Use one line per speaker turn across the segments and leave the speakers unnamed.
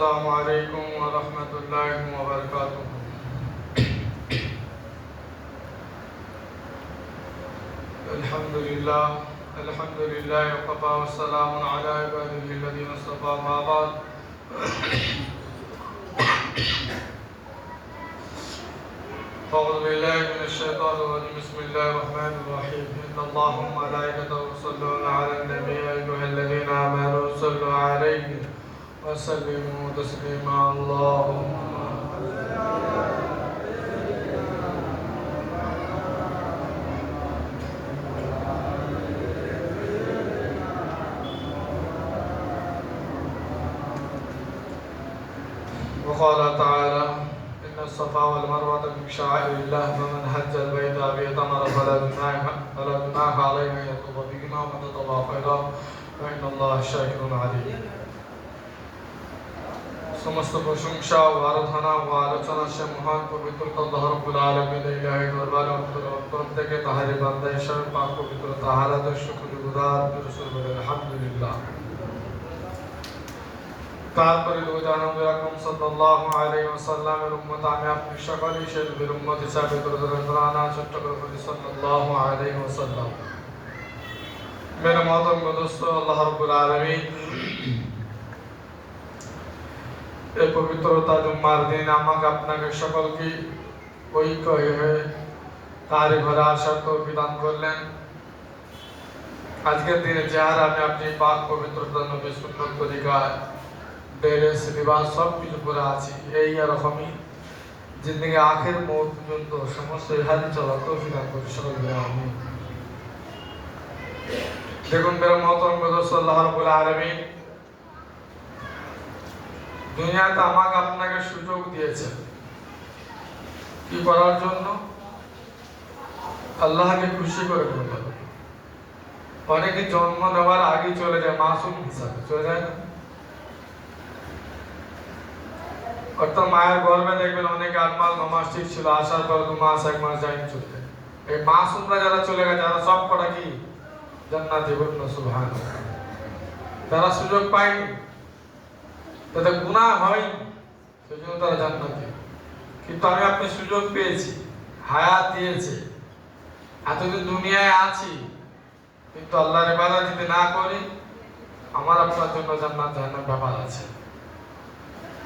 السلام عليكم ورحمة الله وبركاته. الحمد لله وكفى والسلام على عباده الذين اصطفى ما بعد. أعوذ بالله من الشيطان الرجيم. بسم الله الرحمن الرحيم. إن الله وملائكته يصلون على النبي يا أيها الذين آمنوا صلوا عليه وسلموا تسليما. اللهم وقال تعالى إن الصفا والمروة من شعائر الله فمن حج البيت أو اعتمر فلا جناح عليه أن يطوف بهما ومن تطوع خيرا فإن الله شاكر عليم. সমস্ত প্রশংসা ও আরাধনা ও আলোচনা সে মহান পবিত্র আল্লাহ রাব্বুল আলামিনের ইলাহি দরবারে অন্তর থেকে তাহারি বান্দা হিসেবে পাক পবিত্র তাহার আদেশ শুকরগুজার রাসূল বলেন আলহামদুলিল্লাহ। তারপরে রোজানবী আকরাম সাল্লাল্লাহু আলাইহি ওয়াসাল্লামের উম্মত আমি আপনি সকলেই সেই নবীর উম্মত হিসাবে করজরানা ছোট্ট করে বলি সাল্লাল্লাহু আলাইহি ওয়াসাল্লাম। মেরে মহতরম দোস্ত, আল্লাহ রাব্বুল আলামিন এই পবিত্রতা জুম্মার দিন আমাকে আপনাকে সকলকে ঐক্য হয়ে তার ঘরে আসার তৌফিক দান করলেন। আজকের দিনে যাহার আমি আপনি পাক পবিত্রতা নবী সুন্নত তরিকা ড্রেস লিবাস সব কিছু পরে আছি, এই রকমই জিন্দগি আখের মুহূর্ত পর্যন্ত সমস্ত হাদি চলা তৌফিক দান করি সকলকে আমিন। দেখুন মেরে মহতরম দোস্ত, আল্লাহ রাব্বুল আলামিন দুনিয়াতে আমাকে আপনাকে সুযোগ দিয়েছে কি করার জন্য? আল্লাহকে খুশি করে তুলতে। অনেকে জন্ম নেওয়ার আগে চলে যায় মাসুম হিসাবে, চলে যায় না? অর্থাৎ মায়ের গর্ভে দেখবেন অনেকে 8 মাস 9 মাস ঠিক ছিল, আসার পর 2 মাস 1 মাস যায়নি চলে যায়। এই মাসুমরা যারা চলে গেছে যারা সব কটা কি জান্নাতি বলুন সুবহানাল্লাহ। তারা সুযোগ পায়নি, তাদের গুনাহ হয়নি, সেজন্য তারা জান্নাতি। কিন্তু আমি আপনি সুযোগ পেয়েছি, হায়াত দিয়েছে, এতদিন দুনিয়ায় আছি, কিন্তু আল্লাহর ইবাদত যদি না করি আমার আপনার জন্য জান্নাত জাহান্নাম ব্যাপার আছে।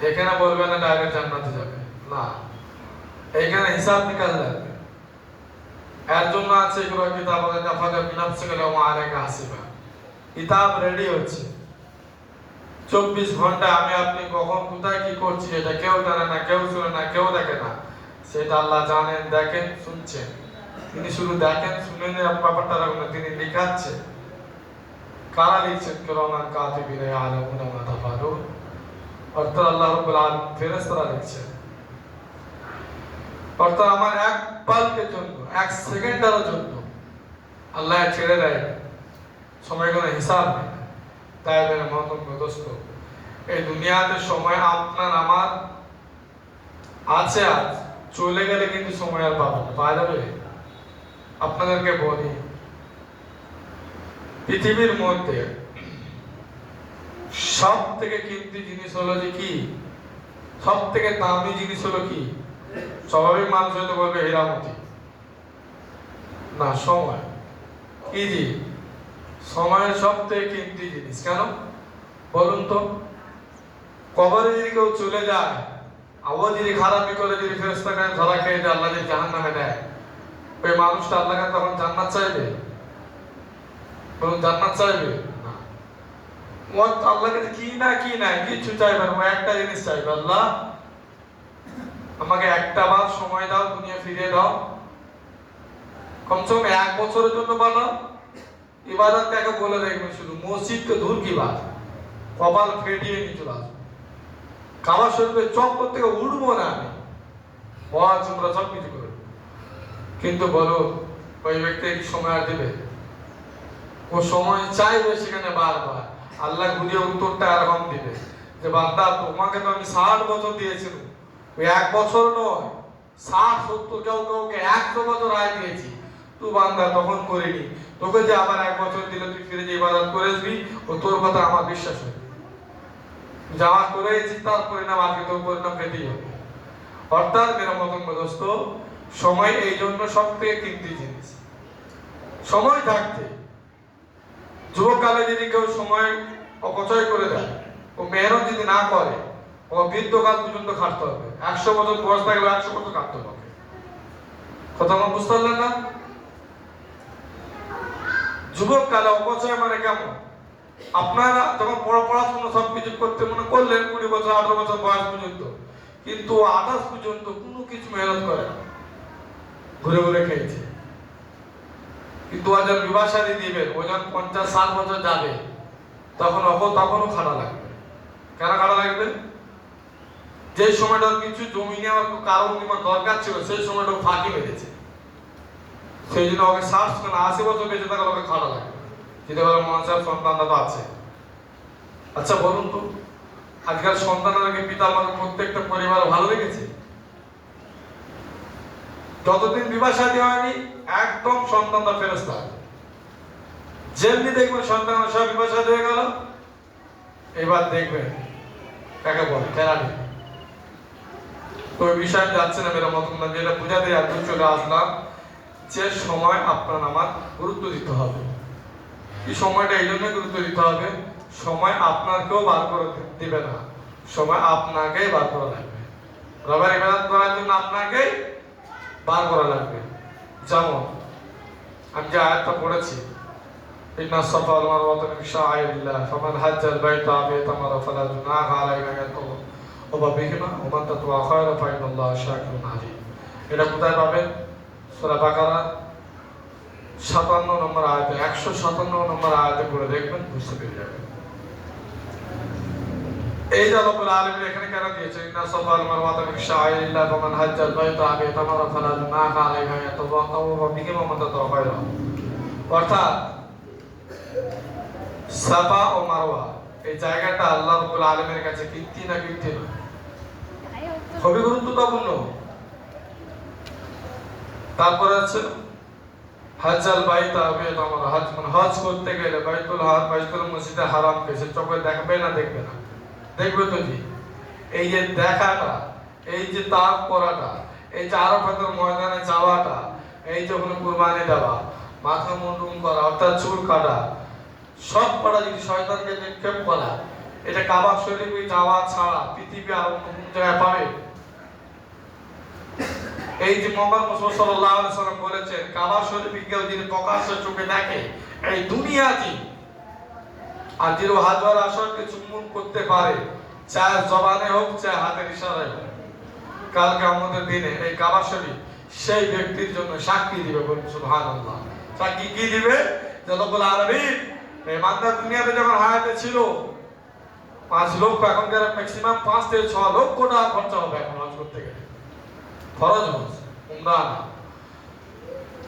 এখানে বলবে না ডাইরেক্ট জান্নাতে যাবে না, এইখানে হিসাব নিকাশ লাগবে। এর জন্য আছে এগুলো কিতাব কিতাব রেডি হচ্ছে 24 ঘন্টা। আমি আপনি কখন কোথায় কি করছি এটা কেউ জানে না, কেউ শুনে না, কেউ দেখে না। সেটা আল্লাহ জানেন, দেখেন, শুনছেন। তিনি শুধু দেখেন শুনেন ব্যাপারটা রাখুন, তিনি লিখাচ্ছে। কারা লিখছেন? কিরামান কাতিবিন ইয়ালামুনা মা তাফআলুন। অর্থাৎ আল্লাহ রাব্বুল আলামিন ফেরেশতারা লিখছেন। অর্থাৎ আমার এক পালকের জন্য, এক সেকেন্ডের জন্য আল্লাহ ছেড়ে দেয়, সময় কোনো হিসাব নেই। তাই মেরে মহতরম দোস্ত, এই দুনিয়াতে সময় আপনার আমার আছে, আজ চলে গেলে কিন্তু সময় আর পাবেন না, পাওয়া যাবে? আপনাদেরকে বলি, পৃথিবীর মধ্যে সব থেকে কিমতি জিনিস হলো যে কি, সব থেকে দামি জিনিস হলো কি? স্বাভাবিক মানুষ হয়তো বলবে হীরামতি, না, সময়। কি জি? সময়ের সব থেকে কিমতি জিনিস। কেন বলুন তো? কবরে যদি কেউ চলে যায়, আবার যদি খারাপি করে, যদি ফেরেশতাকে ধরা খেয়ে যায়, আল্লাহ যদি জাহান্নামে দেয়, ওই মানুষটা আল্লাহকে তখন জান্নাত চাইবে? বলুন, জান্নাত চাইবে না। ও আল্লাহকে কি না কিছু চাইবে না, একটা জিনিস চাইবে, আল্লাহ আমাকে একটা বার সময় দাও, দুনিয়া ফিরিয়ে দাও, কমসে কম 1 বছরের জন্য বানাও। ইবাদত কাকে বলে দেখবেন, শুধু মসজিদকে ধুর কি বাদ, কপাল ফেটিয়ে নিয়ে চলে আসবো, কাবা শরীফের চক্কর থেকে উঠবো না আমি, ওয়াজ উমরা সব কিছু করবো। কিন্তু বলো ওই ব্যক্তি কি সময় আর দেবে? ও সময় চাইবে সেখানে বারবার। আল্লাহ ঘুরিয়ে উত্তরটা এরকম দিবে যে বান্দা, তোমাকে তো আমি 60 বছর দিয়েছিলাম, ওই 1 বছর নয়, 60 70 কাউকে 100 বছর আয় দিয়েছি, তুই বান্দা তখন করিনি, তোকে যে আবার 1 বছর দিলে তুই ফিরে যে ইবাদত করে আসবি, ও তোর কথা আমার বিশ্বাস হয়। যাওয়া করেছি তার পরিণাম আজকে তো পরিণাম পেতেই হবে। অর্থাৎ মেরা মতন দোস্ত, সময় এই জন্য সব থেকে কিমতি জিনিস। সময় থাকতে যুবকালে যদি কেউ সময় অপচয় করে দেয়, ও মেহনত যদি না করে, ও বৃদ্ধকাল পর্যন্ত খাটতে হবে। 100 বছর বয়স থাকলে 100 বছর খাটতে হবে। কথা আমার বুঝতে পারলেন না? যুবককালে অপচয় মানে কেমন? আপনারা যখন পড়াশোনা সবকিছু করতে মনে করলেন 20 বছর 18 বছর বয়স পর্যন্ত, কিন্তু 28 পর্যন্ত কোনো কিছু মেহনত করে না, ঘুরে ঘুরে খেয়েছে। কিন্তু যখন বিবাহ শাদী দিবেন, ও যখন 50-60 বছর যাবে, তখনও খাটা লাগবে। কেন খাটা লাগবে? যে সময়টা কিছু জমি নেওয়ার কারণ কিংবা দরকার ছিল, সেই সময়টা ফাঁকি মেরেছে। সেই জন্য ওকে 60-80 বছর বেঁচে থাকা ওকে খাটা লাগবে। যেটা বলে মানুষের সন্তানটা তো আছে। আচ্ছা বলুন তো, আজকাল সন্তানকে পিতা মাতা প্রত্যেকটা পরিবার ভালো লেগেছে? যতদিন বিবাহ শাদী হয়নি একদম সন্তানটা ফেরেশতা। যেমনি দেখবেন সন্তান সব বিবাহ শাদী হয়ে গেল, এবার দেখবেন কাকে বলে কেরানি। তো ওই বিষয়ে যাচ্ছে না মেরা মতন না, যেটা বুঝাতে একদম চলে আসলাম যে সময় আপনার আমার গুরুত্ব দিতে হবে। এই সময়টা এই জন্য গুরুত্ব দিতে হবে, সময় আপনাকেও বার করে দিবে না, সময় আপনাকেই বার করা লাগবে। রবের ইবাদত করার জন্য আপনাকেই বার করা লাগবে। যেমন আমি যে আয়াতটা পড়েছি, ইন্না সাফা ওয়াল মারওয়াতা মিন শাআইরিল্লাহ ফামান হাজ্জাল বাইতা আও ইতামারা ফালা জুনাহা আলাইহি আন ইয়াতুফা বিহিমা ওয়া মান তাতওয়া খায়রান ফা ইন্নাল্লাহা শাকিরুন আলীম। এটা কোথায় পাবেন? সূরা বাকারা 57 নম্বর আয়াতে, 157 নম্বর আয়াতে পড়ে দেখবেন, বুঝতে পেরে যাবেন। এই যে রব্বুল আলামিন এখানে কেন দিয়েছেন ইন্না সাফা ওয়াল মারওয়াতা মিন শাআইরিল্লাহ ফামান হাজ্জাল বাইতা আও ইতামারা ফালা জুনাহা আলাইহি আন ইয়াতুফা বিহিমা ওয়া মান তাতওয়া খায়রান। অর্থাৎ সাফা ও মারওয়া এই জায়গাটা আল্লাহ রাব্বুল আলামিনের কাছে কীর্তি না কীর্তি না? খুবই গুরুত্বপূর্ণ। তারপরে আছে হাজ্জাল বাইতা আও ইতামারা, হজ মানে হজ করতে গেলে বাইতুল মসজিদে হারামকে সে চোখে দেখবে না? দেখবে না, দেখবে তো কি? এই যে দেখাটা, এই যে তাওয়াফ করাটা, এই যে আরাফাতের ময়দানে যাওয়াটা, এই যে ওখানে কুরবানি দেওয়া, মাথা মুন্ডন করা অর্থাৎ চুল কাটা, সব করা যদি শয়তানকে নিক্ষেপ করা, এটা কাবা শরীফে যাওয়া ছাড়া পৃথিবী আর অন্য কোনো জায়গায় পাবে? এই যে মুহাম্মদ মুহাম্মদ সাল্লাল্লাহু আলাইহি ওয়াসাল্লাম বলেছেন, কাবা শরীফে কেউ যদি প্রকাশ্য চোখে দেখে, এই দুনিয়াতে আর যদি হাজার আসরকে চুম্বন করতে পারে, চাहे জবানে হোক চাहे হাতের ইশারায় হোক, কাল কিয়ামতের দিনে এই কাবা শরীফ সেই ব্যক্তির জন্য সাক্ষী দিবে। বলুন সুবহানাল্লাহ। সাক্ষী কি দিবে? যে রব্বুল আলামিন এই বান্দা দুনিয়াতে যখন হায়াতে ছিল 5 লক্ষ, এখনকার ম্যাক্সিমাম 5 থেকে 6 লক্ষ টাকা খরচা হবে এখন হজ করতে গেলে, ফরজ হজ, উমরা না।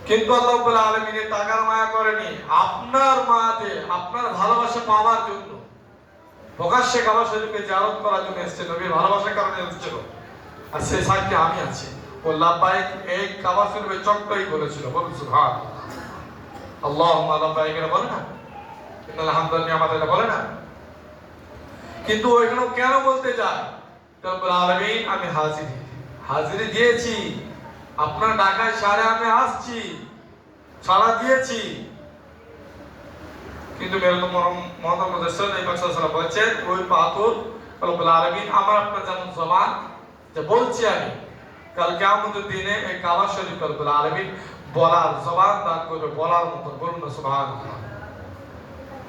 কিন্তু আল্লাহ রাব্বুল আলামিন এই টাকার মায়া করেনি, আপনার মায়াতে আপনার ভালোবাসা পাওয়ার জন্য প্রকাশ্যে কাবা শরীফকে জিয়ারত করার জন্য এসেছে। নবীর ভালোবাসার কারণে এসেছিল, আর সেই সাক্ষী আমি আছি। ও লাব্বাইক এই কাবা শরীফের চক্করই বলেছিল। বলুন সুবহানাল্লাহ। আল্লাহুম্মা লাব্বাইক এর বলে না, ইন্নাল হামদালিল্লাহ আমাদের বলে না। কিন্তু ওইখানে কেন বলতে যায়? রব্বুল আলামিন আমি হাজিরি দিয়েছি, আপনার ঢাকায় সারে আমি আসছি, সারা দিয়েছি। কিন্তু মুহাম্মদ রাসূলুল্লাহ সাল্লাল্লাহু আলাইহি ওয়াসাল্লাম বলেছেন, ওই পাথর রব্বুল আলামিন আমার আপনার যেমন জবান যে বলছি আমি, কাল কিয়ামতের দিনে এই কাবা শরীফ রব্বুল আলামিন বলার জবান দান করবে, বলার মতো। বলুন না সুবহানাল্লাহ।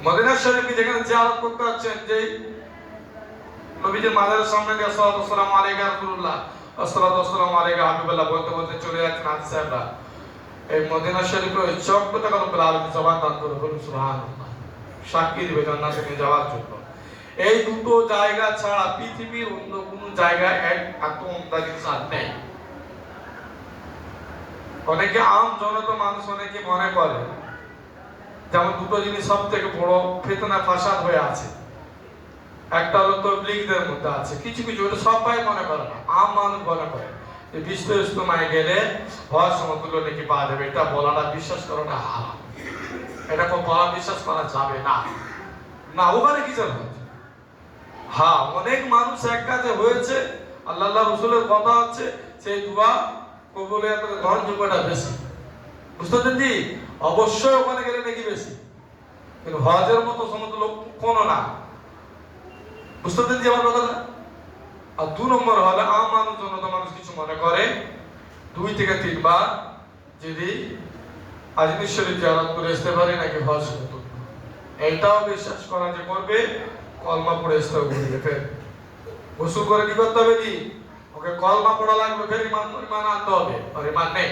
মদিনা শরীফে যেখানে জিয়ারত করতে যাচ্ছেন, যেই নবীজির মাজারের সামনে দিয়ে আসসালামু আলাইকা রাসূলুল্লাহ, আসসালামু আলাইকা হাবিবাল্লাহ বলতে বলতে চলে যাচ্ছেন হাজি সাহেবরা, এই মদিনা শরীফে ওই চক্করটা রব্বুল আলামিন জবান দান করবে। বলুন সুবহানাল্লাহ। সাক্ষী দিবে জান্নাতে নিয়ে যাওয়ার জন্য। এই দুটো জায়গা ছাড়া পৃথিবীর অন্য কোনো জায়গায় এত উম্মা জিনিস আর নেই। অনেকে আম জনতা মানুষ অনেকে মনে করে যেমন দুটো জিনিস সব থেকে বড় ফিতনা ফাসাদ হয়ে আছে। একটা হলো তাবলীগদের মধ্যে আছে, কিছু কিছু ওটা সবাই মনে করে না, আম মানুষ মনে করে যে বিশ্ব ইজতেমায় গেলে হজ সমতুল্য নাকি পাওয়া যাবে। এটা বলাটা বিশ্বাস করাটা হারাম, এটা বলা বিশ্বাস করা যাবে না। না ওখানে কিসের হজ? হ্যাঁ, অনেক মানুষ এক কাজে হয়েছে, আল্লাহ রসুলের কথা হচ্ছে সেই দোয়া কবুলিয়াতের গ্রহণযোগ্যতা বেশি। বুঝতে পারছেন জি? অবশ্যই ওখানে গেলে নাকি বেশি, কিন্তু হজের মতো সমস্ত লোক কোনো না। বুঝতে পারছেন জি আমার কথাটা? আর 2 নম্বর হলে মানুষ জনতা মানুষ কিছু মনে করে 2 থেকে 3 বার যদি আজমির শরীফ জিয়ারত করে আসতে পারে নাকি হজ করতে, এইটাও বিশ্বাস করা যে করবে, কলমা পড়ে আসতে হবে, ফের গোসল করে কি করতে হবে জি? ওকে কলমা পড়া লাগবে, ফের ইমান আনতে হবে, আর ইমান নেই।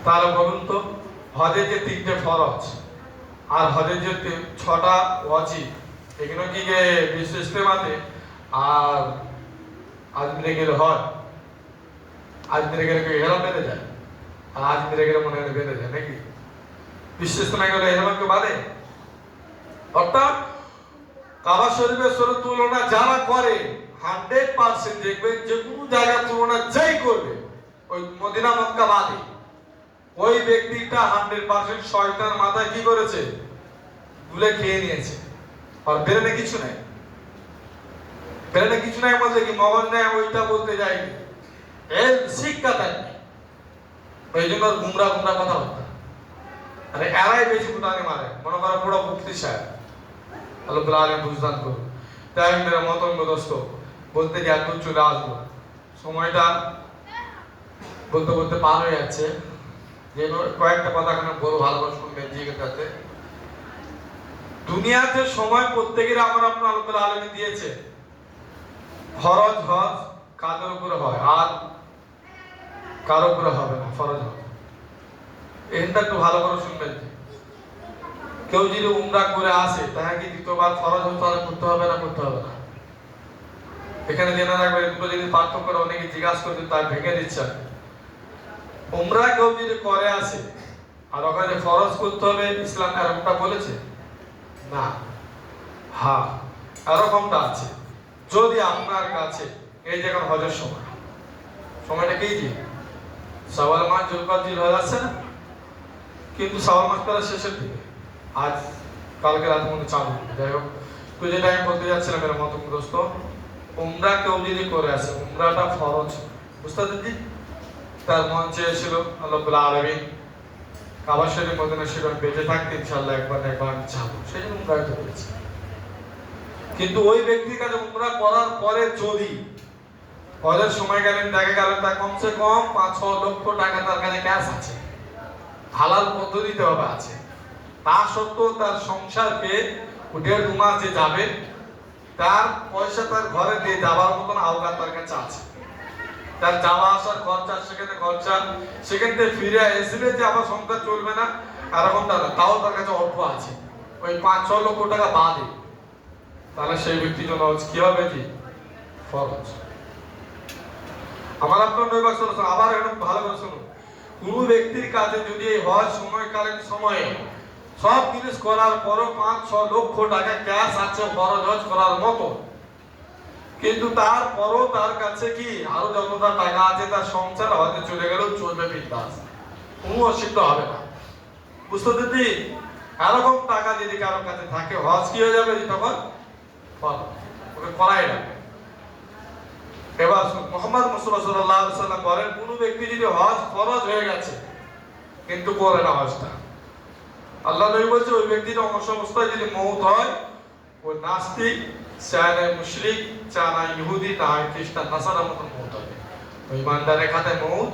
তাহলে বলুন তো, হজের যে 3টে ফরজ আর হজের যে 6টা ওয়াজিব, এগুলো কি বিশ্ব ইস্তেমাতে আর আজমিরে গেলে হয়? আজমিরে গেলে কি এহরাম বেঁধে যায়? আর আজমিরে গেলে মনে হয় বেঁধে যায় নাকি? বিশ্ব ইস্তেমায় গেলে এহরামকে বাঁধে? অর্থাৎ কাবা শরীফের সঙ্গে তুলনা যারা করে 100% দেখবেন যে কোনো জায়গার তুলনা যাই করবে ওই মদিনা মক্কা বাদে, ওই ব্যক্তিটা 100% শয়তান মাথায় কি করেছে? গুলে খেয়ে নিয়েছে। আর বেরেনে কিছু নাই, বেরেনে কিছু নাই বলতে কি মগজ নাই ওইটা বলতে যায়নি, এর শিক্ষা তাই নেই। ওই জন্য গুমরা কথা বলতে, আরে এরাই বেশি ফুটানি মারে, মনে করো পুরো মুক্তি সাহেব আল্লাহ আলম বুঝদান করুন। তাই মেরা মতঙ্গ দোস্ত বলতে যে এত চলে আসবো, সময়টা বলতে বলতে পার হয়ে যাচ্ছে। যে কয়েকটা কথা এখানে বলবো, ভালোভাবে শুনবেন জিজ্ঞাসাতে। দুনিয়াতে সময় প্রত্যেকের আমার আপনার আল্লাহ আলমী দিয়েছে। ফরজ হজ কাদের উপরে হয় আর কারো উপরে হবে না, ফরজ হজ। এটা একটু ভালো করে শুনবেন। কেউ যদি উমরা করে আসে, তাহলে কি 2বার ফরজ হজ তাহলে করতে হবে না? করতে হবে না। এখানে জেনে রাখবেন, দুটো জিনিস পার্থক্য করে অনেকে জিজ্ঞাসা করতে তার ভেঙে দিচ্ছে। উমরা কেউ যদি করে আসে আর ওখানে ফরজ করতে হবে, ইসলাম এরকমটা বলেছে না? হ্যাঁ, এরকমটা আছে। যদি আপনার কাছে এই যে এখন হজের সময়টা কি যে শাওয়াল মাস, জুলকাদ, জিলহজ আছে না? কিন্তু শাওয়াল মাস তারা শেষের দিকে, আজ কালকে রাতের মধ্যে চালু। যাই হোক, তো যেটা আমি বলতে যাচ্ছিলাম এর মতো দোস্ত, উমরা কেউ যদি করে আসে, উমরাটা ফরজ। বুঝতে পারছি? তার মন চেয়েছিল আল্লাহ আলামিন কাবা শরীফ মদিনা শরীফ বেঁচে থাকতে ইনশাআল্লাহ একবার যাবো, সেই জন্য উমরা করেছে। কিন্তু ওই ব্যক্তির কাছে উমরা করার পরে যদি হজের সময় গেলেন, দেখা গেল তার কমসে কম 5-6 লক্ষ টাকা তার কাছে ক্যাশ আছে, হালাল পদ্ধতিতে হবে আছে, তা সত্ত্বেও তার সংসারকে 1.5-2 মাস যে যাবে, তার পয়সা তার ঘরে দিয়ে যাবার মতন আওকাত তার কাছে আছে। তার যাওয়া আসার খরচা, সেখান থেকে ফিরে এসে যে আমার সংসার চলবে না এরকমটা না, তাও তার কাছে অর্থ আছে, ওই 5-6 লক্ষ টাকা বাদে। তাহলে সেই ব্যক্তির জন্য কি হবে? কি ফরজ। আমার আপনার নবী সাল্লাল্লাহু আলাইহি ওয়াসাল্লাম আবার একদম ভালো করে শুনুন, কোন ব্যক্তির কাছে যদি এই হজ সময়কালীন সময়ে সব জিনিস করার পরও 5-6 লক্ষ টাকা ক্যাশ আছে ফরজ হজ করার মতো, কিন্তু তারপরও তার কাছে কি আরো যতটা টাকা আছে তার সংসার হজে চলে গেলেও চলবে, বিন্দাস, কোনো অসুবিধা হবে না। বুঝতে পারছি? এরকম টাকা যদি কারোর কাছে থাকে, হজ কি হয়ে যাবে? তখন ওকে করাই লাগবে। এবার মুহাম্মদ মুস্তাফা সাল্লাল্লাহু আলাইহি ওয়াসাল্লাম বলেন, কোন ব্যক্তি যদি হজ ফরজ হয়ে গেছে কিন্তু করে না হজটা, আল্লাহ নবী বলছে ওই ব্যক্তির অবস্থায় যদি মওত হয়, ও নাস্তিক, চায় মুশরিক, চায় ইহুদি, না খ্রিস্টান, নাসারা মতন মওত হবে, ওই ইমানদারের খাতায় মওত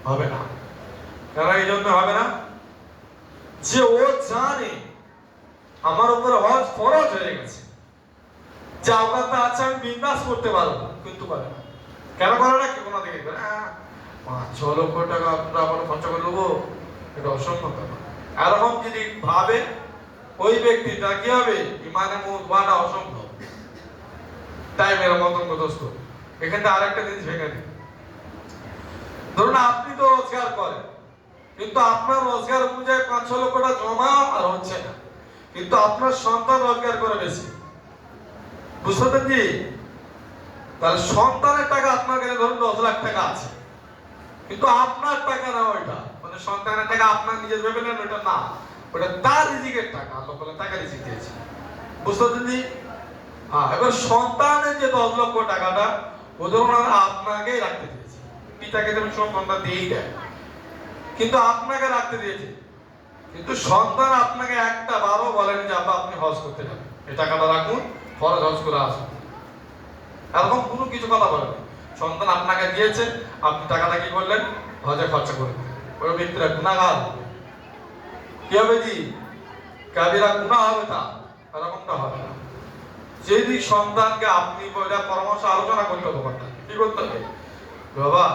হবে না। কেন এই জন্য হবে না? যে ও জানে আমার উপর হজ ফরজ হয়ে গেছে, যে আওকাত আছে আমি বিন্দাস করতে পারবো, কিন্তু পারে না। কেন করে না? কি কোনো দিকে 5-6 লক্ষ টাকা আপনারা আমার খরচা করে দেবো, এটা অসম্ভব ব্যাপার। এরকম যদি ভাবে ওই ব্যক্তিটা কি হবে? ইমানে মওত হওয়াটা অসম্ভব। তাই মেরা মতঙ্গ দোস্ত, এখানে আরেকটা জিনিস ভেঙে দিই। ধরুন আপনি তো রোজগার করেন, কিন্তু আপনার রোজগার অনুযায়ী 5-6 লক্ষ টাকা জমা আর হচ্ছে না, কিন্তু আপনার সন্তান রোজগার করে বেশি। বুঝতে পারছি? তাহলে সন্তানের টাকা আপনার কাছে ধরুন 10 লাখ টাকা আছে, কিন্তু আপনার টাকা না ওইটা, মানে সন্তানের টাকা আপনার নিজের ভেবে নেন ওইটা না, ওটা তার রিজিকের টাকা। আল্লাহ বলে টাকা রিজিক দিয়েছে, বুঝতে পারছি। হ্যাঁ, এবার সন্তানের যে 10 লক্ষ টাকাটা ওদের আপনাকেই রাখতে দিয়েছে। পিতাকে তুমি সন্তান দিয়েই দেয়, কিন্তু আপনাকে রাখতে দিয়েছে। কিন্তু সন্তান আপনাকে একটা বারও বলেনি যে আব্বা আপনি হজ করতে যাবেন, এই টাকাটা রাখুন, ফরজ হজ করে আসুন, এরকম কোনো কিছু কথা বলেনি। সন্তান আপনাকে দিয়েছে, আপনি টাকাটা কি করলেন? হজে খরচা করে দিলেন। ওই ব্যক্তিরা গুনাহগার হবে। কি হবে জি? কাবিরা গুনাহ হবে, তা এরকমটা হবে না। যদি সন্তানকে আপনি পরামর্শ আলোচনা করতে হবে, কথা কি করতে হবে? বাবা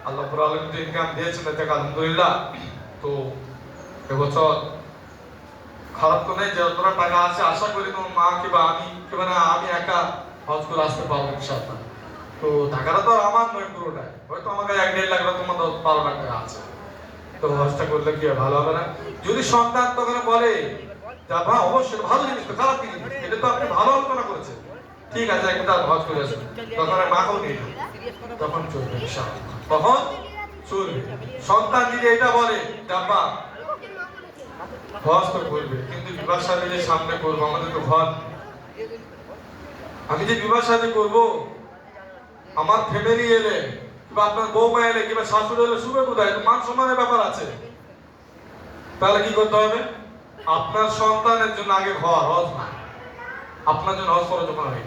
আল্লাহ রাব্বুল আলামিন তো ইনকাম দিয়েছেন, এতে আলহামদুলিল্লাহ। তো এবছর খারাপ তো নেই, যতটা টাকা আছে আশা করি তোমার মা কিংবা আমি কিংবা আমি একা হজ করে আসতে পারবো ইনশাআল্লাহ। তো টাকাটা তো আমার নয় পুরোটাই, হয়তো আমার কাছে 1-1.5 লাখ টাকা, তোমার 10-12 লাখ টাকা আছে। তো হজটা করলে কি ভালো হবে না? যদি সন্তান তখন বলে যা অবশ্যই ভালো জিনিস, তো খারাপ কি জিনিস, এটা তো আপনি ভালো আলোচনা করেছেন, ঠিক আছে একটা হজ করে আসুন, তখন মাকেও নিয়ে যান, তখন চলবে ইনশাআল্লাহ, তখন চলবে। সন্তান যদি এটা বলে যাবা হজ তো করবে, কিন্তু বিবাহ শাদী যে সামনে করবো, আমাদের তো ঘর, আমি যে বিবাহ শাদী করবো, আমার ফ্যামিলি এলে কিংবা আপনার বৌমা এলে কিংবা শাশুড়ি এলে শুভে কোথায়, মান সম্মানের ব্যাপার আছে। তাহলে কি করতে হবে? আপনার সন্তানের জন্য আগে ঘর, হজ না, আপনার জন্য হজ ফরজ হয়।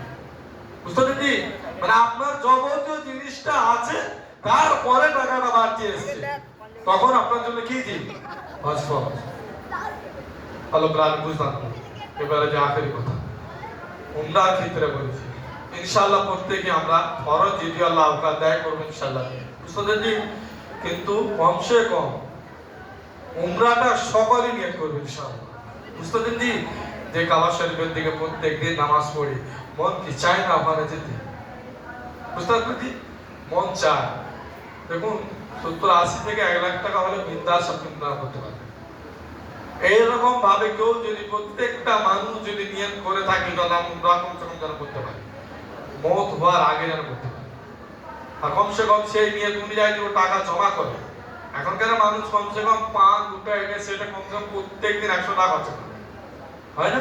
বুঝতে পেরেছি? মানে আপনার যাবতীয় জিনিসটা আছে, তারপরে টাকাটা বাড়তি এসছে, তখন আপনার জন্য কি দিন? হজ ফরজ। আল্লাহ প্রাণ বুঝলাম। এবারে যে আখেরি কথা, উমরার ক্ষেত্রে বলেছি ইনশাআল্লাহ প্রত্যেকে আমরা ফরজ যদি আল্লাহ আওকাত দেয় করবো ইনশাআল্লাহ। বুঝতে পেরেছি? কিন্তু কমসে কম উমরাটা সকলেই নিয়ত করবে ইনশাআল্লাহ। বুঝতে পেরেছি? যে কাবা শরীফের দিকে প্রত্যেকদিন নামাজ পড়ি, মন কি চায় না ওখানে যেতে? বুঝতে পেরেছি? মন চায়। দেখুন 70-80 থেকে 1 লাখ টাকা হলে বিন্দাস আপনি উমরা করতে পারবেন। এইরকম ভাবে কেউ যদি প্রত্যেকটা মানুষ যদি নিয়ত করে থাকে, তাহলে উমরা কমসে কম যেন করতে পারে, মওত হওয়ার আগে যেন করতে পারে। আর কমসে কম সেই নিয়ত অনুযায়ী যদি টাকা জমা করে, এখনকার মানুষ কমসে কম 5 দুটো এটা সেটা কমসে কম প্রত্যেকদিন 100 টাকা খরচ করে, হয় না?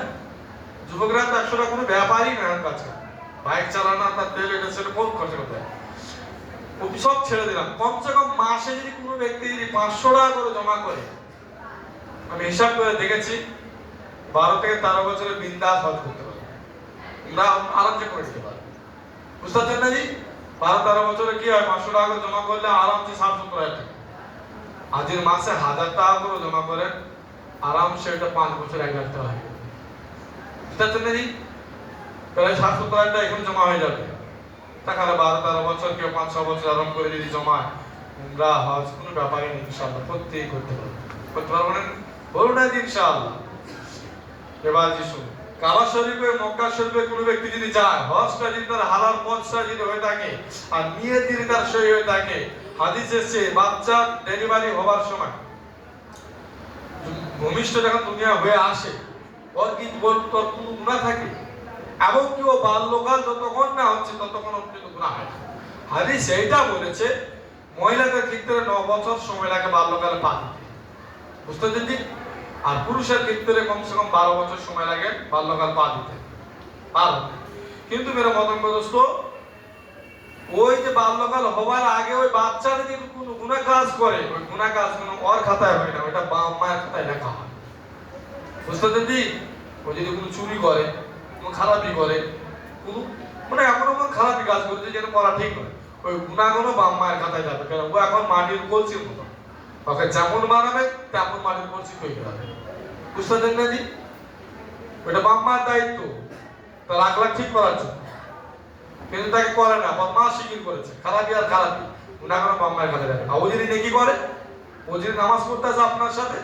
যুবকরা তো 100 টাকা কোনো ব্যাপারই না, এর কাছে বাইক চালানো, তার তেল এটা সেটা কোন খরচ করতে হয়, সব ছেড়ে দিলাম। কমসে কম মাসে যদি কোনো ব্যক্তি যদি 500 টাকা করে জমা করে, আমি হিসাব করে দেখেছি 12 থেকে 13 বছরে বিন্দাস হজ করতে পারে, আমরা আরামসে করে দিতে পারি। বুঝতে পারছেন না জি? 12-13 বছরে কি হয়, 500 টাকা করে জমা করলে আরামসে 60-70 হাজার টাকা। আজের মাসে 1000 টাকা করে জমা করেন, আরামসে এটা 5 বছর 1 লাখ টাকা হয়। বুঝতে পারছেন না জি? তাহলে 60-70 হাজার টাকা এখন জমা হয়ে যাবে। তাহলে 12-13 বছর কেউ 5-6 বছর আরাম করে যদি জমায়, উমরা হজ কোনো ব্যাপারই নেই ইনশাআল্লাহ, প্রত্যেকেই করতে পারবে। করতে পারবেন? বলুন না জি ইনশাআল্লাহ। এবার যে শুনুন, কাবা শরীফে মক্কা শরীফে কোনো ব্যক্তি যদি যায়, হজটা যদি তার হালাল পথটা যদি হয়ে থাকে আর নিয়ত যদি তার সহি হয়ে থাকে, হাদিস এসেছে বাচ্চা ডেলিভারি হবার সময় ভূমিষ্ঠ যখন দুনিয়া হয়ে আসে, ওর কি তোর কোনো গুনাহ থাকে? এমনকি ও বাল্যকাল যতক্ষণ না হচ্ছে ততক্ষণ অব্দি গুনাহ হয়। হাদিস এইটা বলেছে মহিলাদের ক্ষেত্রে 9 বছর সময় লাগে বাল্যকালে পা দিতে। বুঝতে পারছেন? আর পুরুষের ক্ষেত্রে কমসে কম 12 বছর সময় লাগে বাল্যকাল পা দিতে। কিন্তু মেরা মতন দোস্ত, ওই যে বাল্যকাল হবার আগে ওই বাচ্চা যদি কোনো গুনাহ কাজ করে, ওই গুনাহ কাজ কোনো ওর খাতায় হয় না, ওটা বাপ মায়ের খাতায় লেখা হয়। বুঝতে পারছেন? ও যদি কোনো চুরি করে, কোনো খারাপি করে, কোনো মানে এমন এমন খারাপি কাজ করছে যেটা করা ঠিক নয়, ওই গুনাহগুলো বাপ মায়ের খাতায় যাবে। কারণ ও এখন মাটির কলসির মতো, ওকে যেমন বানাবে তেমন মাটির কলসি তৈরি হবে। বুঝতে পারছেন না জি? ওটা বাপ মায়ের দায়িত্ব তার আকলাক ঠিক করার জন্য, কিন্তু তাকে করে না, বাপ মা শিকির করেছে খারাপি আর খারাপি, গুনাহগুলো বাপ মায়ের খাতায় যাবে। আর ও যদি নেকি করে, ও যদি নামাজ পড়তে আসে আপনার সাথে,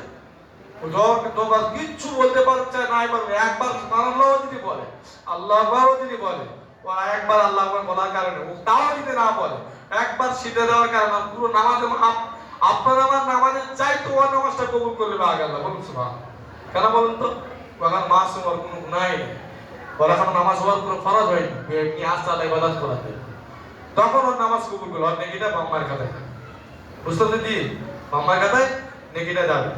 কিচ্ছু বলতে পারছে নাই পারবে, একবার সুবহানাল্লাহ যদি বলে, আল্লাহু আকবার যদি বলে, ও একবার আল্লাহু আকবার বলার কারণে, ও তাও যদি না বলে, একবার সিধা দেওয়ার কারণে পুরো নামাজে আপনার আমার নামাজের চাইতে ওর নামাজটা কবুল করবে আগে আল্লাহ। বলুন সুবহান। কেন বলুন তো? এখন মাসুম, ওর কোনো গুনাহই নেই, ওর এখন নামাজ হওয়ার কোনো ফরজ হয়নি, এমনি আস্তে আল্লাহ ইবাদত করাতে, তখন ওর নামাজ কবুল করবে, ওর নেকিটা বাপ মায়ের খাতায় যাবে। বুঝতে পারছেন? বাপ মায়ের খাতায় নেকিটা যাবে।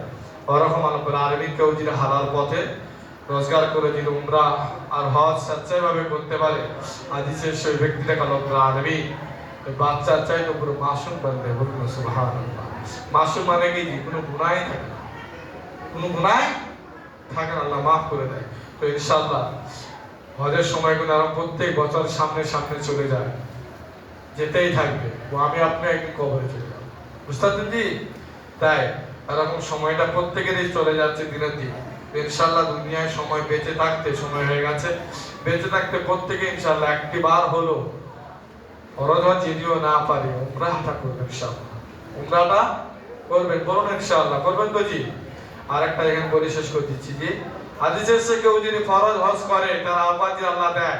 ওরকম আল্লাহ আরবি কেউ যদি হালাল পথে রোজগার করে যদি উমরা আর হজ সচ্চাইভাবে করতে পারে, হাদিসের সেই ব্যক্তিটাকে আল্লাহ আলামিন ওই বাচ্চার চাইতে পুরো মাসুম বানাবে। বলুন সুবহানাল্লাহ। মাসুম মানে কি? কোনো গুনাহই থাকে না, কোনো গুনাহই থাকে না, আল্লাহ মাফ করে দেয়। তো ইনশাআল্লাহ হজের সময়গুলো আরো প্রত্যেক বছর সামনে সামনে চলে যায়, যেতেই থাকবে। আমি আপনি একদিন কবরে চলে যাব, বুঝতে পারছেন জি? তাই এরকম সময়টা প্রত্যেকেরই চলে যাচ্ছে দিনের দিন। ইনশাআল্লাহ দুনিয়ায় সময় বেঁচে থাকতে, সময় হয়ে গেছে, বেঁচে থাকতে প্রত্যেকে ইনশাআল্লাহ একটি বার হলো ফরজ হজ যদিও না পারি উমরাটা করবেন ইনশাআল্লাহ। উমরাটা করবেন, বলুন ইনশাআল্লাহ করবেন তো জি? আর একটা এখানে বলে শেষ করে দিচ্ছি যে হাদিসে এসেছে কেউ যদি ফরজ হজ করে তার আবাদি আল্লাহ দেয়।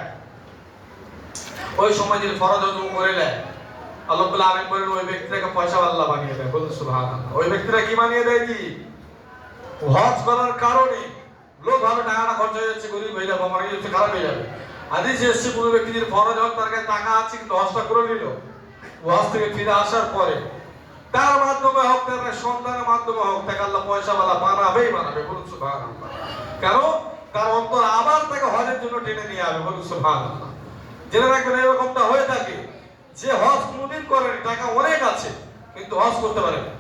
ওই সময় যদি ফরজ হজ করে নেয়, আল্লাহ রাব্বুল আলামিন বলেন ওই ব্যক্তিটাকে পয়সা আল্লাহ বানিয়ে দেয়। বলুন সুবহানাল্লাহ। ওই ব্যক্তিটা কি বানিয়ে দেয়? কি হজ করার কারণে লোক ভাবে টাকাটা খরচ হয়ে যাচ্ছে, গরিব হয়ে যাবে, মারা যাচ্ছে, খারাপ হয়ে যাবে। হাদিসে এসেছে কোনো ব্যক্তি যদি ফরজ হজ, তার কাছে টাকা আছে কিন্তু হজটা করে নিল, হজ থেকে ফিরে আসার পরে তার মাধ্যমে হোক, তার সন্তানের মাধ্যমে হোক, তাকে আল্লাহ পয়সাওয়ালা বানাবেই বানাবে। বলুন সুবহানাল্লাহ। কেন? তার অন্তর আবার তাকে হজের জন্য টেনে নিয়ে যাবে। বলুন সুবহানাল্লাহ। জেনে রাখবেন এরকমটা হয়ে থাকে যে হজ কোনোদিন করেনি, টাকা অনেক আছে কিন্তু হজ করতে পারে না,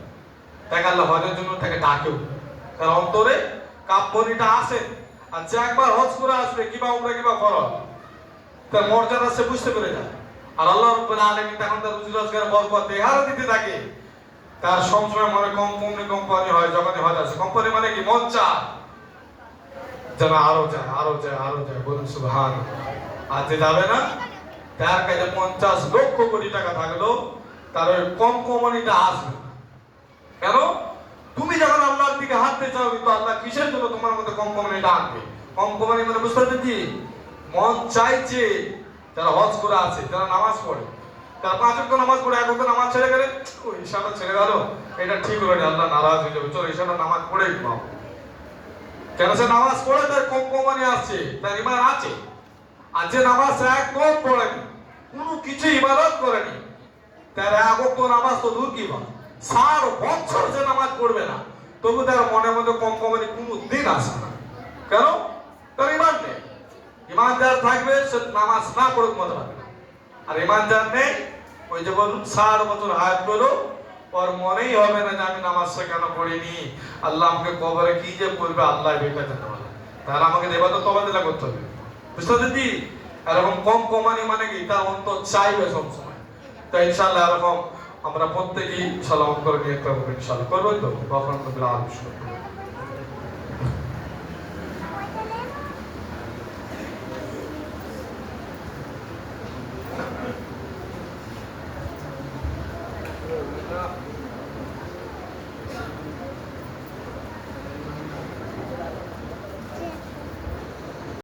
তাকে আল্লাহ হজের জন্য তাকে ডাকেও, তার অন্তরে কাব্যনিটা আসে। আর যে একবার হজ করে আসবে কিবা উমরা কিবা ফরজ, তার মর্যাদা সে বুঝতে পেরে যায়। আর আল্লাহ রাব্বুল আলামিন তখন তার রুজি রোজগারের বরকত এহারও দিতে থাকে। তার সবসময় মনে কোম্পানি হয়, যখনই হজ আছে কোম্পানি মানে কি মন চায় যেন আরো যায়, আরো যায়, আরো যায়। বলুন সুবহানাল্লাহ। আর যে যাবে না, তার কাছে 50 লক্ষ কোটি টাকা থাকলো, তার ওই কোম্পানিটা আসবে না। কেন? তুমি যখন আল্লাহর দিকে হাঁটতে চাও, কিন্তু আল্লাহ কিসের জন্য তোমার মধ্যে কোম্পানিটা আনবে? কোম্পানি মানে বুঝতে পারছেন কি? মন চাইছে যারা হজ করে আছে, যারা নামাজ পড়ে, তারা 5 ওয়াক্ত নামাজ পড়ে 1 ওয়াক্ত নামাজ ছেড়ে গেলে ওই ইশারা ছেড়ে গেল, এটা ঠিক হলো না, আল্লাহ নারাজ হয়ে যাবে, চলো ইশারা নামাজ পড়েই পাও। কেন? সে নামাজ পড়ে তার কোম্পানি আসছে, তার ঈমান আছে। আর যে নামাজ একদম পড়েনি, কোনো কিছু ইবাদত করেনি, তার 1 ওয়াক্ত নামাজ তো দূর কি বা 60 বছর যে নামাজ পড়বে না, তবু তার মনের মধ্যে কোম্পানি কোনো দিন আসবে না। কেন? তার ঈমান নেই। ঈমান যার থাকবে সে নামাজ না পড়ুক মতো পারবে না। আর ঈমান যার নেই, ওই যে বলুন 60 বছর হায়াত করো, ওর মনেই হবে না যে আমি নামাজটা কেন পড়িনি, আল্লাহ আমাকে কবরে কি যে করবে আল্লাহ বেকার জানতে পারে। তাহলে আমাকে ইবাদত তওবা করতে হবে। বুঝতে পারছি? এরকম কোম্পানি মানে কি? তার অন্তর চাইবে সবসময়। তো ইনশাআল্লাহ এরকম আমরা প্রত্যেকেই সালাম করে নিয়ে করবো ইনশাআল্লাহ। করবেন তো? কখন তো বিল আলম